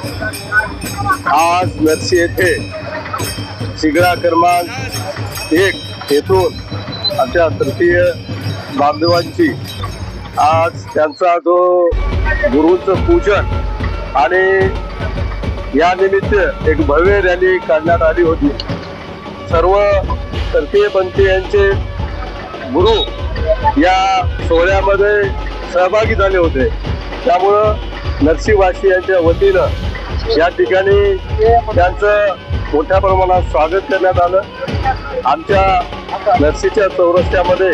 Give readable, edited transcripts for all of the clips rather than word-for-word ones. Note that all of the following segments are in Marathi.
आज नरसी येथे शिगळा क्रमांक 1 येथून आमच्या तृतीय बांधवांची आज त्यांचा जो गुरुचं पूजन आणि या निमित्त एक भव्य रॅली काढण्यात आली होती। सर्व तृतीयपंथीयांचे गुरु या सोहळ्यामध्ये सहभागी झाले होते। त्यामुळं नरसीवासियांच्या वतीनं या ठिकाणी त्यांचं मोठ्या प्रमाणात स्वागत करण्यात आलं। आमच्या नरसीच्या चौरस्त्यामध्ये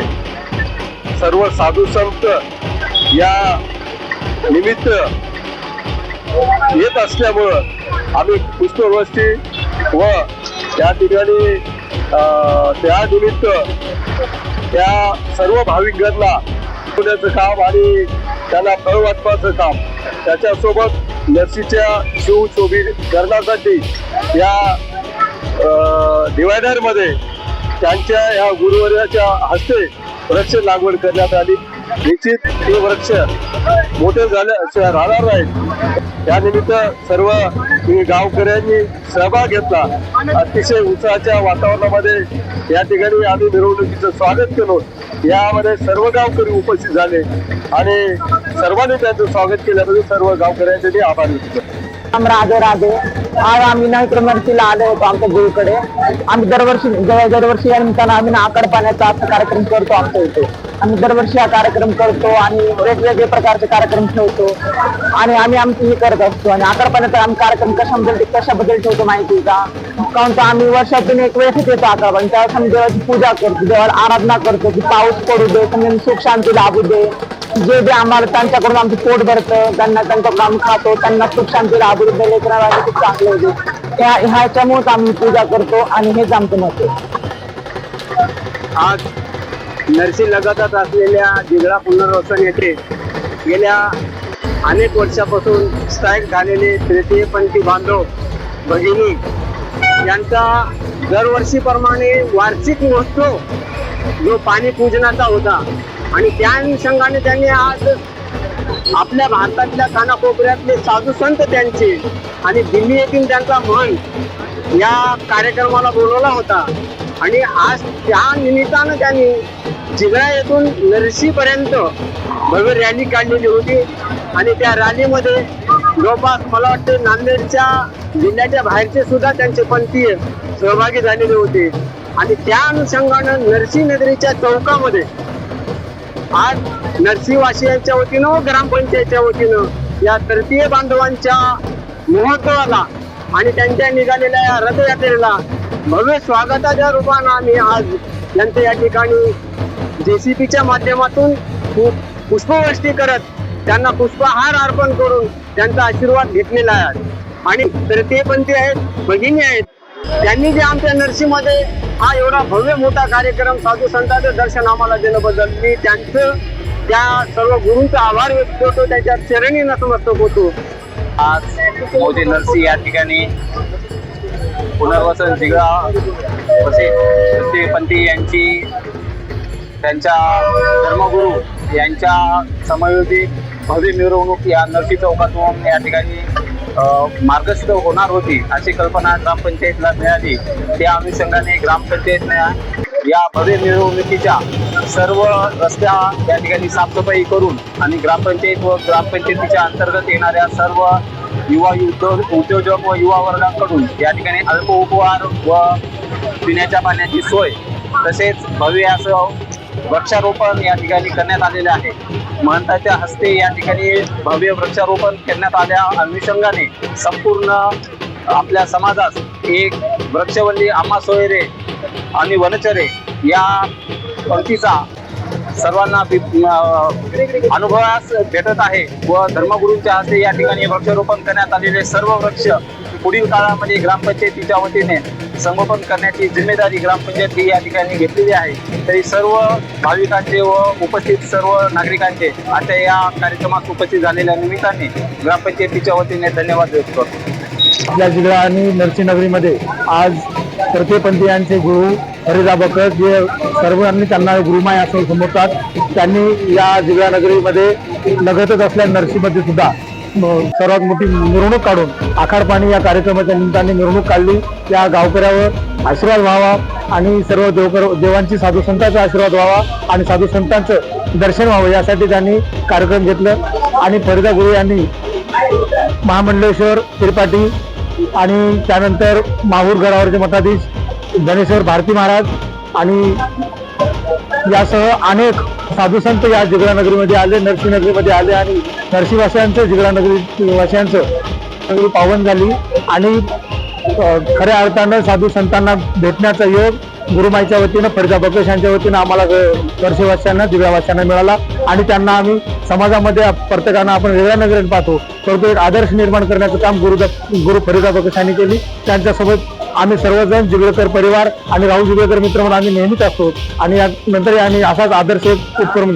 सर्व साधू संत या निमित्त येत असल्यामुळं आम्ही पुष्पवृष्टी व त्या ठिकाणी त्या निमित्त त्या सर्व भाविकांना पुण्याचं काम आणि त्यांना फळ वाटपाचं काम त्याच्यासोबत नरसीच्या शिवशोभीकरणासाठी या डिवायडरमध्ये त्यांच्या या गुरुवर्याच्या हस्ते वृक्ष लागवड करण्यात आली। निश्चित हे वृक्ष मोठे झाले राहणार नाहीत। त्यानिमित्त सर्व गावकऱ्यांनी सहभाग घेतला। अतिशय उत्साहाच्या वातावरणामध्ये या ठिकाणी आम्ही मिरवणुकीचं स्वागत केलं। यामध्ये सर्व गावकरी उपस्थित झाले आणि सर्वांनी त्यांचं स्वागत केल्याबद्दल सर्व गावकऱ्यांचे मी आभार व्यक्त करतो। राधे राधे। आज आम्ही नरसीला आलो होतो आमच्या गुरुकडे। आम्ही दरवर्षी या निमित्तानं आम्ही आकड पाण्याचा कार्यक्रम करतो आमच्या इथे। आम्ही दरवर्षी हा कार्यक्रम करतो आणि वेगवेगळे प्रकारचे कार्यक्रम ठेवतो आणि आम्ही आमची हे करत असतो। आणि आकड पाण्याचा आम्ही कार्यक्रम कशाबद्दल ठेवतो माहिती का? कारण तर आम्ही वर्षातून एक वेळेस येतो आकड पाणी, त्यावेळेस आम्ही देवाची पूजा करतो, देवाला आराधना करतो की पाऊस पडू दे, तुम्ही सुख शांती लाभू दे, जे जे आम्हाला त्यांच्याकडून आमचं पोट भरतं त्यांच्याकडून आम्ही खातो, त्यांना सुख शांती लाभू दे, लेकराला खूप चांगलं होते। ह्याच्यामुळेच आम्ही पूजा करतो आणि हेच आमचं मत आहे। आज नरसी लगतच असलेल्या जिगळा पुनर्वसन येथे गेल्या अनेक वर्षापासून स्थायिक झालेले तृतीयपंथी बांधव भगिनी यांचा दरवर्षीप्रमाणे वार्षिक महोत्सव जो पाणी पूजनाचा होता आणि त्या अनुषंगाने त्यांनी आज आपल्या भारतातल्या कानाकोपऱ्यातले साधू संत त्यांचे आणि दिल्ली येथील त्यांचा मन या कार्यक्रमाला बोलवला होता आणि आज त्या निमित्तानं त्यांनी जिगळा येथून नरसीपर्यंत भव्य रॅली काढलेली होती आणि त्या रॅलीमध्ये जवळपास मला वाटते नांदेडच्या जिल्ह्याच्या बाहेरचे सुद्धा त्यांचे पंथीय सहभागी झालेले होते आणि त्या अनुषंगानं नरसी नगरीच्या चौकामध्ये आज नरसीवासियांच्या वतीनं व ग्रामपंचायतच्या वतीनं या तृतीय बांधवांच्या महोत्सवाला आणि त्यांच्या निघालेल्या या रथयात्रेला भव्य स्वागताच्या रूपानं आम्ही आज यांचं या ठिकाणी JCPच्या माध्यमातून पुष्पवृष्टी करत त्यांना पुष्पहार अर्पण करून त्यांचा आशीर्वाद घेतलेला आहे। आणि तृतीयपंथी आहेत, भगिनी आहेत, त्यांनी जे आमच्या नरसीमध्ये हा एवढा भव्य मोठा कार्यक्रम साधू संतांचं दर्शन आम्हाला दिल्याबद्दल मी त्यांचं त्या सर्व गुरूंचा आभार व्यक्त करतो, त्याच्या चरणी नतमस्तक होतो। आज मोदी नरसी या ठिकाणी पुनर्वसन जिगळा तृतीयपंथी यांची त्यांच्या धर्मगुरू यांच्या समयोजित भव्य मिरवणूक या नरसी चौकातून या ठिकाणी मार्गस्थ होणार होती अशी कल्पना ग्रामपंचायतला मिळाली। त्या अनुषंगाने ग्रामपंचायतने या भव्य मिरवणुकीच्या सर्व रस्त्या या ठिकाणी साफसफाई करून आणि ग्रामपंचायत व ग्रामपंचायतीच्या अंतर्गत येणाऱ्या सर्व युवा उद्योजक व युवा वर्गाकडून या ठिकाणी अल्प उपहार व पिण्याच्या पाण्याची सोय तसेच भव्य असं वृक्षारोपण या ठिकाणी करण्यात आलेले आहे। महंताच्या हस्ते या ठिकाणी भव्य वृक्षारोपण करण्यात आल्या अनुषंगाने संपूर्ण आपल्या समाजात एक वृक्षवल्ली आम्हा सोयरे आणि वनचरे या पंक्तीचा सर्वांना अनुभवास भेटत आहे व धर्मगुरूंच्या हस्ते या ठिकाणी वृक्षारोपण करण्यात आलेले सर्व वृक्ष पुढील काळामध्ये ग्रामपंचायतीच्या वतीने संगोपन करण्याची जिम्मेदारी ग्रामपंचायत ही या ठिकाणी घेतलेली आहे। तरी सर्व भाविकांचे व उपस्थित सर्व नागरिकांचे आता या कार्यक्रमात उपस्थित झालेल्या निमित्ताने ग्रामपंचायतीच्या वतीने धन्यवाद व्यक्त करतो। आपल्या जिगळा आणि नरसी नगरीमध्ये आज तृतीयपंथीयांचे गुरु हरिदा बकत जे सर्वांनी त्यांना गुरुमाय असं संबोधतात, त्यांनी या जिगळा नगरीमध्ये लगतच असलेल्या नरसीमध्ये सुद्धा सर्वात मोठी मिरवणूक काढून आखाड पाणी या कार्यक्रमाच्या निमित्ताने मिरवणूक काढली. या गावकऱ्यावर आशीर्वाद व्हावा आणि सर्व देवांची साधू संतांचा आशीर्वाद व्हावा आणि साधू संतांचं दर्शन व्हावं यासाठी त्यांनी कार्यक्रम घेतलं. आणि फरीदा गुरु यांनी महामंडलेश्वर त्रिपाठी आणि त्यानंतर माहूर गडावरचे मठाधीश धनेश्वर भारती महाराज आणि यासह अनेक साधू संत या जिगळा नगरीमध्ये आले, नरसी नगरीमध्ये आले आणि नरसीवासियांचं जिगळा नगरी वासियांचं नगरी पावन झाली. आणि खऱ्या अर्थानं साधू संतांना भेटण्याचा योग गुरुमाईच्या वतीनं फरीदा बकश यांच्या वतीनं आम्हाला नरसीवासियांना जिगळावासियांना मिळाला. आणि त्यांना आम्ही समाजामध्ये प्रत्येकानं आपण वेगळ्या नजरेने पाहतो, परंतु एक आदर्श निर्माण करण्याचं काम गुरु फरीदा बकश यांनी केली. त्यांच्यासोबत आम्ही सर्वजण जिगळेकर परिवार आणि राहुल जिगळेकर मित्र म्हणून आम्ही नेहमीच असतो आणि नंतर यांनी असाच आदर्श उपक्रम